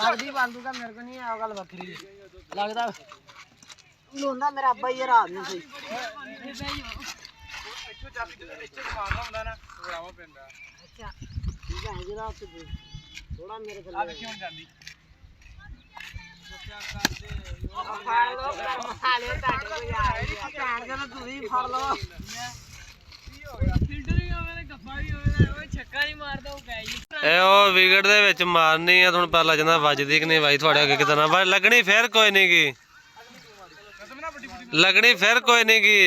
लगदी बांधू का मेरे को नहीं है गल बकरी लगदा लोंदा मेरा अब्बा ही रात नहीं सही इच्छो चाबी इच्छो मारना ਹੁੰਦਾ ना घुरावा ਪੈਂਦਾ अच्छा ठीक है जरा थोड़ा मेरे को अब क्यों ਜਾਂਦੀ क्या कर दे फाड़ लो मसाले ਤੁਹਾਡੇ ਕੋਲ ਆ ਭੈਣ ਜਨ ਤੁਸੀਂ ਫੜ ਲਓ ਕੀ ਹੋ ਗਿਆ ਫਿਲਟਰਿੰਗ ਮੇਰੇ ਗੱਫਾ ਵੀ ਹੋਵੇ ਉਹ ਛੱਕਾ ਨਹੀਂ ਮਾਰਦਾ ਉਹ ਪੈ ਗਈ ਇਹ ਉਹ ਵਿਗੜ ਦੇ ਵਿੱਚ ਮਾਰਨੀ ਆ ਤੁਹਾਨੂੰ ਪਤਾ ਲੱਗ ਜਾਂਦਾ ਵੱਜਦੀ ਕਿ ਨਹੀਂ ਵਾਈ ਤੁਹਾਡੇ ਅੱਗੇ ਕਿਤਨਾ ਵਾ ਲੱਗਣੀ ਫੇਰ ਕੋਈ ਨਹੀਂ ਗੀ लगनी फिर कोई नहीं की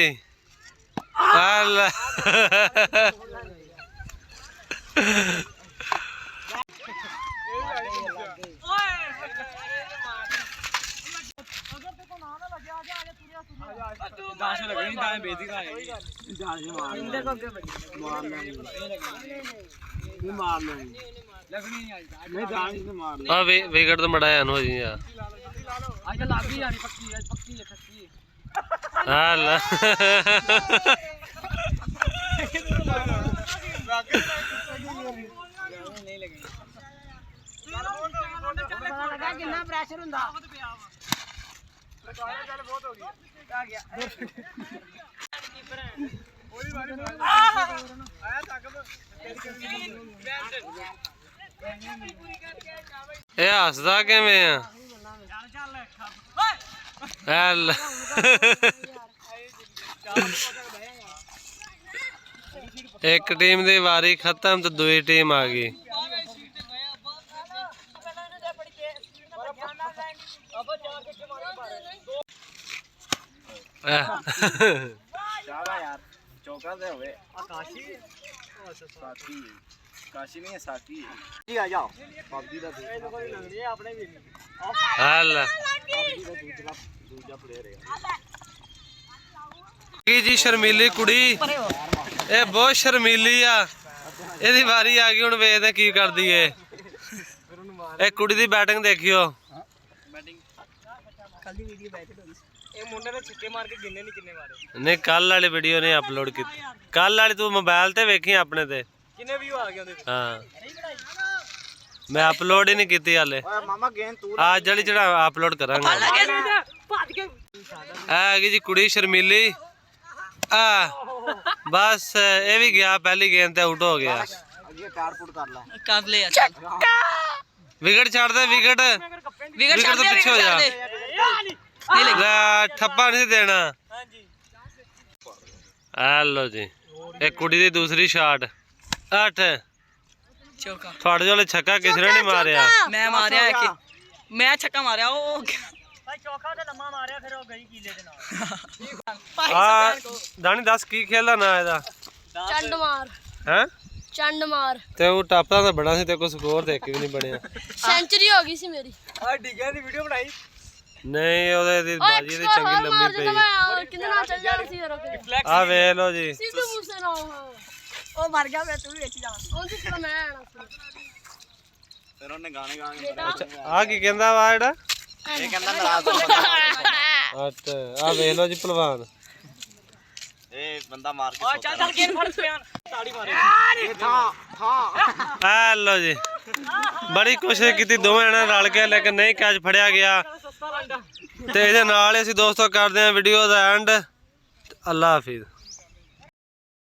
विकेट तो मड़ा हो जी यार हाला कितना प्रेशर हुंदा बहुत हो गई आ गया ए हसदा किवें आ हाला एक टीम दी वारी खत्म तो दूसरी टीम आ गई काशी नहीं है साकी जी आ जाओ पबजी दा अपने भी हां दूसरा प्लेयर है जी शर्मीली कुड़ी ये बहुत शर्मीली आ ਇਹਦੀ ਵਾਰੀ ਆ ਗਈ ਹੁਣ ਵੇਖਦੇ ਕੀ ਕਰਦੀ ਏ ਇਹ ਕੁੜੀ ਦੀ ਬੈਟਿੰਗ ਦੇਖਿਓ ਬੈਟਿੰਗ ਕੱਲ ਦੀ ਵੀਡੀਓ ਬੈਟਿੰਗ ਹੋਈ ਇਹ ਮੁੰਡੇ ਨੇ ਛੱਕੇ ਮਾਰ ਕੇ ਗਿੰਨੇ ਨਹੀਂ ਕਿੰਨੇ ਮਾਰੇ ਨਹੀਂ ਕੱਲ ਵਾਲੀ ਵੀਡੀਓ ਨੇ ਅਪਲੋਡ ਕੀਤੀ ਕੱਲ ਵਾਲੀ ਤੂੰ ਮੋਬਾਈਲ ਤੇ ਵੇਖੀ ਆਪਣੇ ਤੇ ਕਿੰਨੇ ਵੀਊ ਆ ਗਏ ਉਹਦੇ ਹਾਂ ਮੈਂ ਅਪਲੋਡ ਹੀ ਨਹੀਂ ਕੀਤੀ ਹਾਲੇ ਓਏ ਮਾਮਾ ਗੇਨ ਤੂੰ ਅੱਜ ਵਾਲੀ ਜਿਹੜਾ ਅਪਲੋਡ ਕਰਾਂਗਾ ਭੱਜ ਕੇ ਆ ਗਈ ਜੀ ਕੁੜੀ ਸ਼ਰਮੀਲੀ आ बस ये भी गया पहली गेंद ते आउट हो गया विकेट छाड़ दे विकेट तो पीछे हो जा ठप्पा नहीं देना हेलो जी एक कुड़ी दी दूसरी शॉट 8 थोड़े जो छक्का किसी ने नहीं मारिया मैं मारिया मैं छक्का मारिया चौखा ते लम्मा मारिया फिर वो गई कीले दे नाल दानी 10 की खेला ना ਇਹਦਾ ਚੰਡ ਮਾਰ हैं ਚੰਡ ਮਾਰ ਤੇ ਉਹ ਟਾਪਾ ਦਾ ਬੜਾ ਸੀ ਤੇ ਕੋ ਸਕੋਰ ਦੇਖ ਕੇ ਵੀ ਨਹੀਂ ਬਣਿਆ ਸੈਂਚਰੀ ਹੋ ਗਈ ਸੀ ਮੇਰੀ ਆ ਡਿੱਗਿਆ ਦੀ ਵੀਡੀਓ ਬਣਾਈ ਨਹੀਂ ਉਹਦੇ ਦੀ ਬਾਜੀ ਦੀ ਚੰਗੀ ਲੰਮੀ ਪਈ ਕਿੰਨੇ ਨਾਲ ਚੱਲ ਜਾਣਾ ਸੀ ਯਾਰ ਆ ਵੇਖ ਲੋ ਜੀ ਸਿੱਧੂ ਮੂਸੇ ਨਾਲ ਉਹ ਮਰ ਗਿਆ ਮੈਂ ਤੂੰ ਵੀ ਵਿੱਚ ਜਾ ਉਹਦੀ ਤਰ੍ਹਾਂ ਮੈਂ ਆਣਾ ਸੀ ਫਿਰ ਉਹਨੇ ਗਾਣੇ ਅੱਛਾ ਆ ਕੀ ਕਹਿੰਦਾ ਵਾ ਜਿਹੜਾ ये कहंदा नाराज अच्छा आ देख लो जी पहलवान ए बंदा मार के चल चल गेंद फड़ पियान ताड़ी मारे हेलो जी बड़ी कोशिश की दोवें जणे रल के लेकिन नहीं कैच फड़िया गया ते इहदे नाल ही असीं दोस्तों करदे हां वीडियो दा एंड अल्लाह हाफिज़।